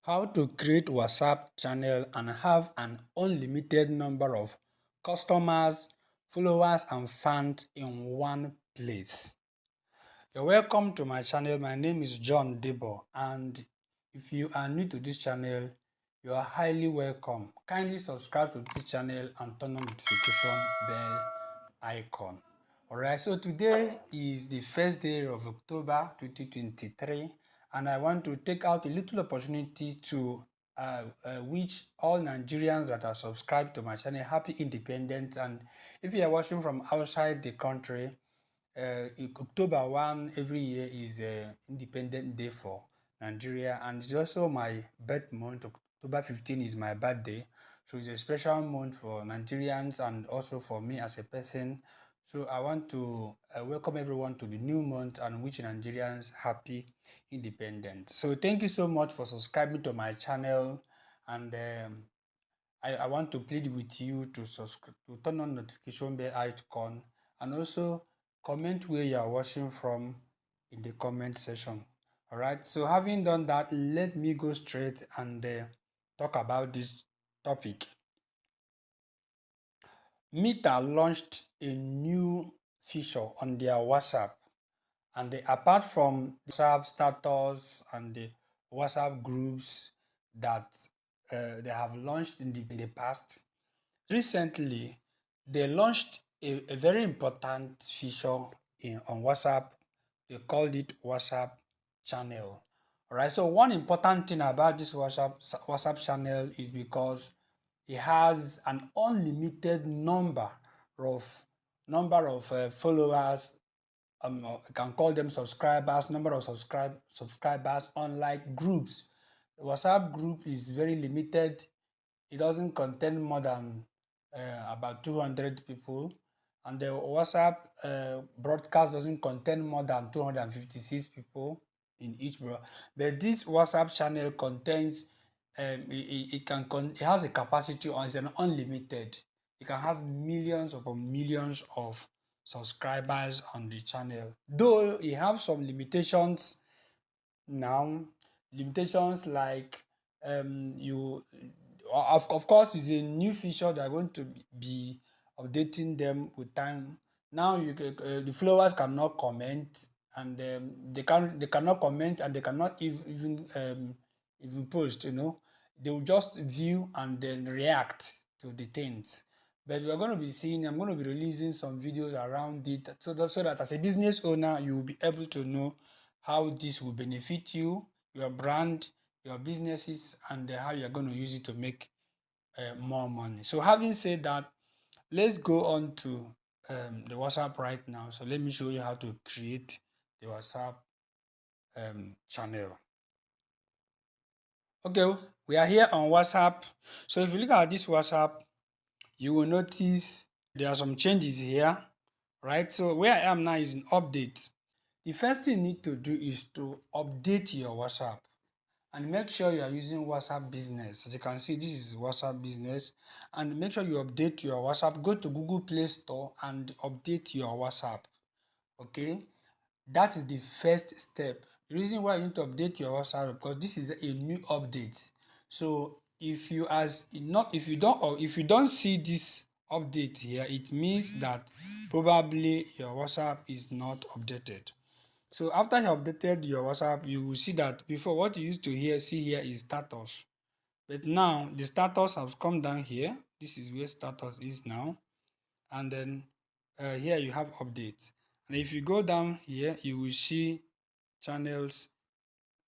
How to create WhatsApp channel and have an unlimited number of customers, followers and fans in one place. You're welcome to my channel. My name is John Debo, and if you are new to this channel, you are highly welcome. Kindly subscribe to this channel and turn on notification bell icon. Alright, so today is the first day of October 2023, and I want to take out a little opportunity to wish all Nigerians that are subscribed to my channel happy independence. And if you are watching from outside the country, October 1 every year is Independent Day for Nigeria, and it's also my birth month. October 15 is my birthday, so it's a special month for Nigerians and also for me as a person. So I want to welcome everyone to the new month and wish Nigerians happy independence. So thank you so much for subscribing to my channel, and I want to plead with you to subscribe, to turn on notification bell icon, and also comment where you are watching from in the comment section. All right, so having done that, let me go straight and talk about this topic. Meta launched a new feature on their WhatsApp, and apart from the WhatsApp status and the WhatsApp groups that they have launched in the past, recently they launched a very important feature on WhatsApp. They called it WhatsApp channel. All right, so one important thing about this WhatsApp channel is because it has an unlimited of followers. You can call them subscribers, number of subscribers, unlike groups. The WhatsApp group is very limited. It doesn't contain more than about 200 people, and the WhatsApp broadcast doesn't contain more than 256 people in each but this WhatsApp channel contains it has a capacity on, it's an unlimited. You can have millions upon millions of subscribers on the channel, though it have some limitations now. Limitations like you of course it's a new feature. They're going to be updating them with time. Now the followers cannot comment, and they cannot comment, and they cannot even post, they will just view and then react to the things. But we're going to be seeing, I'm going to be releasing some videos around it, so that as a business owner you will be able to know how this will benefit you, your brand, your businesses, and how you're going to use it to make more money. So having said that, let's go on to the WhatsApp right now. So let me show you how to create the WhatsApp channel. Okay, we are here on WhatsApp. So if you look at this WhatsApp, you will notice there are some changes here, right? So where I am now is in update. The first thing you need to do is to update your WhatsApp and make sure you are using WhatsApp Business. As you can see, this is WhatsApp Business, and make sure you update your WhatsApp. Go to Google Play Store and update your WhatsApp. Okay, that is the first step. The reason why you need to update your WhatsApp because this is a new update. So if you if you don't see this update here, it means that probably your WhatsApp is not updated. So after you updated your WhatsApp, you will see that before what you used to see here is status. But now the status has come down here. This is where status is now. And then here you have updates. And if you go down here, you will see channels.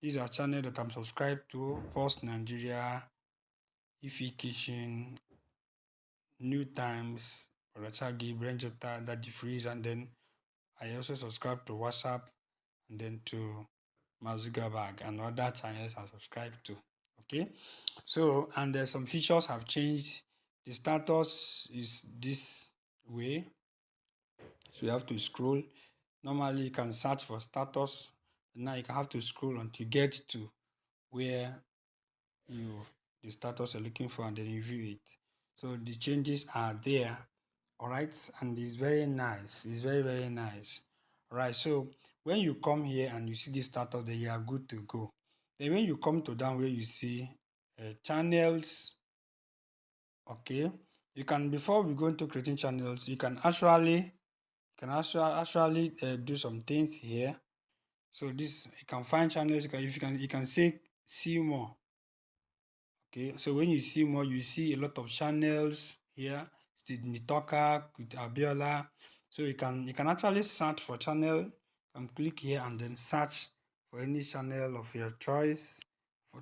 These are channels that I'm subscribed to: Post Nigeria, Ifi Kitchen, New Times, Rachagi, Brenjota, Daddy Freeze, and then I also subscribe to WhatsApp, and then to Mazuga Bag and other channels I subscribe to. Okay, so and there's some features have changed. The status is this way, so you have to scroll. Normally you can search for status, now you can have to scroll until you get to where the status you're looking for, and then you view it. So the changes are there. All right, and it's very nice. It's very, very nice. All right, so when you come here and you see this status, then you are good to go. Then when you come to down where you see channels, okay, you can, before we go into creating channels, you can actually do some things here. So this, you can find channels. You can say see more. Okay, so when you see more, you see a lot of channels here. Sydney Talker with Abiola. So you can actually search for channel. You can click here and then search for any channel of your choice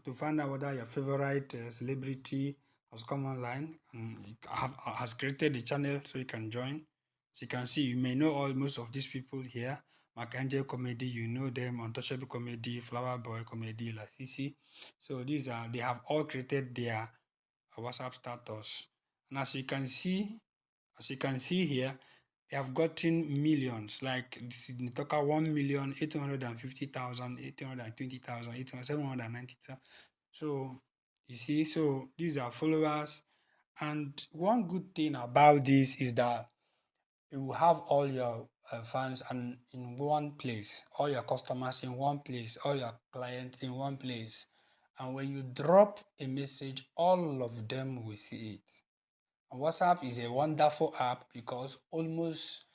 to find out whether your favorite celebrity has come online and has created a channel, so you can join. So you can see, you may know most of these people here. Mark Angel Comedy, you know them. Untouchable Comedy, Flower Boy Comedy, La Sisi. So they have all created their WhatsApp status. And as you can see here, they have gotten millions. Like Sydney Talker, 1,850,000, 820,000, 790,000. So you see, so these are followers. And one good thing about this is that you will have all your fans and in one place, all your customers in one place, all your clients in one place. And when you drop a message, all of them will see it. And WhatsApp is a wonderful app because almost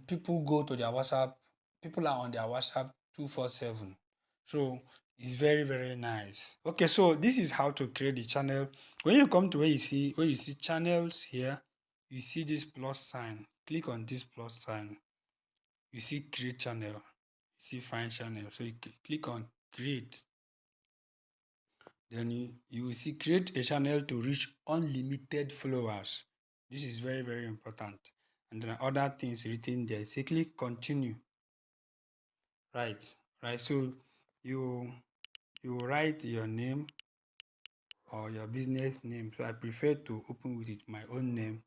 people go to their WhatsApp, people are on their WhatsApp 247. So it's very, very nice. Okay, so this is how to create the channel. When you come to where you see channels here, you see this plus sign. Click on this plus sign. You see create channel. You see find channel. So you click on create. Then you will see create a channel to reach unlimited followers. This is very, very important. And then other things written there. Say click continue. Right. Right. So you write your name or your business name. So I prefer to open with it my own name.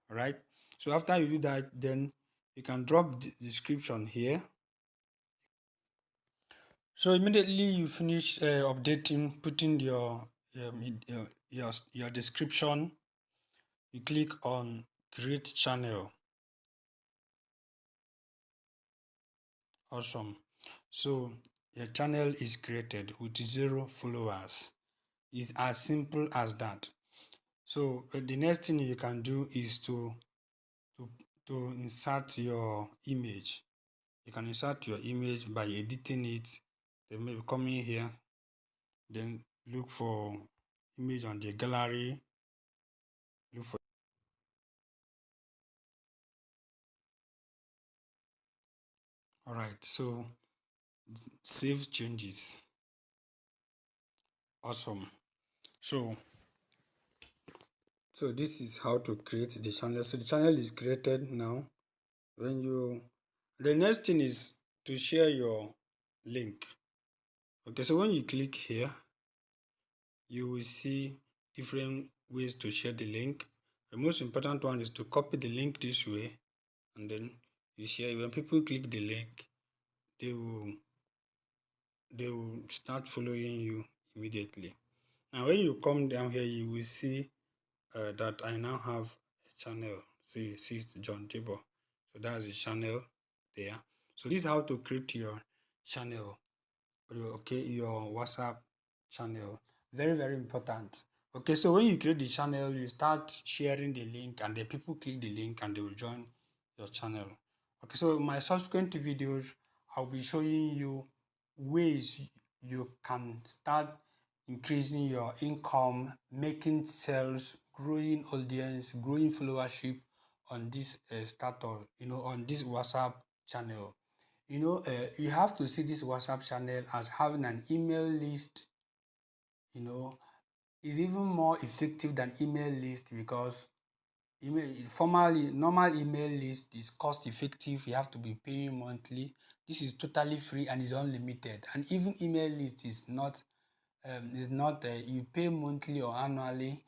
Right. So after you do that, then you can drop the description here. So immediately you finish updating, putting your description, you click on create channel. Awesome. So your channel is created with 0 followers. It's as simple as that. So the next thing you can do is to insert your image. You can insert your image by editing it. Then maybe come in here, then look for image on the gallery. Look for all right. So save changes. Awesome. So this is how to create the channel. So the channel is created now. The next thing is to share your link. Okay, so when you click here, you will see different ways to share the link. The most important one is to copy the link this way, and then you share it. When people click the link, they will start following you immediately. Now when you come down here, you will see that I now have a channel. See John Tabor. So that's the channel there. So this is how to create your channel, your WhatsApp channel. Very, very important. Okay, so when you create the channel, you start sharing the link, and the people click the link and they will join your channel. Okay, so in my subsequent videos, I'll be showing you ways you can start increasing your income, making sales, growing audience, growing followership on this status, on this WhatsApp channel. You have to see this WhatsApp channel as having an email list. Is even more effective than email list because normal email list is cost effective. You have to be paying monthly. This is totally free and is unlimited. And even email list is not you pay monthly or annually,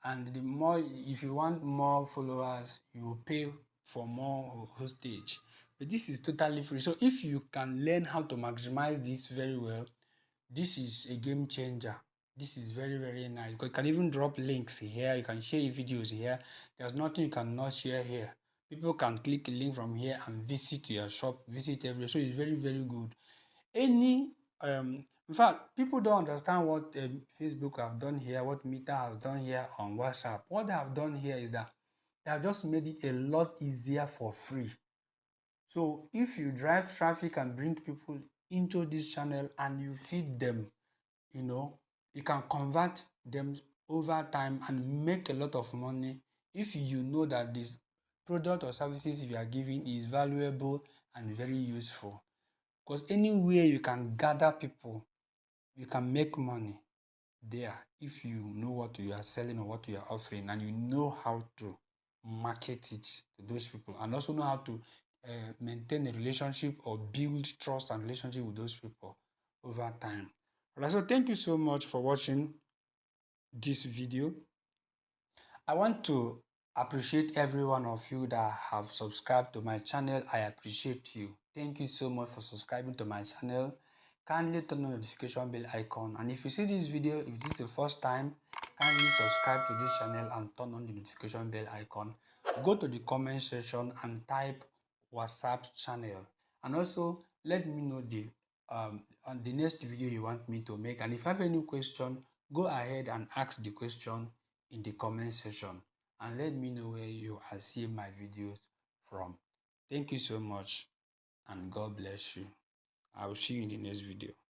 and the more, if you want more followers, you will pay for more hostage. But this is totally free. So if you can learn how to maximize this very well, this is a game changer. This is very, very nice because you can even drop links here. You can share videos here. There's nothing you cannot share here. People can click a link from here and visit your shop, visit everywhere. So it's very, very good. Any In fact, people don't understand what Facebook have done here, what Meta has done here on WhatsApp. What they have done here is that they have just made it a lot easier for free. So if you drive traffic and bring people into this channel and you feed them, you can convert them over time and make a lot of money if you know that this product or services you are giving is valuable and very useful. Because anywhere you can gather people, you can make money there if you know what you are selling or what you are offering and you know how to market it to those people and also know how to maintain a relationship or build trust and relationship with those people over time. Alright, so thank you so much for watching this video. I want to appreciate every one of you that have subscribed to my channel. I appreciate you. Thank you so much for subscribing to my channel. Kindly turn on the notification bell icon, and if you see this video, if this is the first time, kindly subscribe to this channel and turn on the notification bell icon. Go to the comment section and type WhatsApp channel, and also let me know on the next video you want me to make. And if you have any question, go ahead and ask the question in the comment section and let me know where you are seeing my videos from. Thank you so much and God bless you. I will see you in the next video.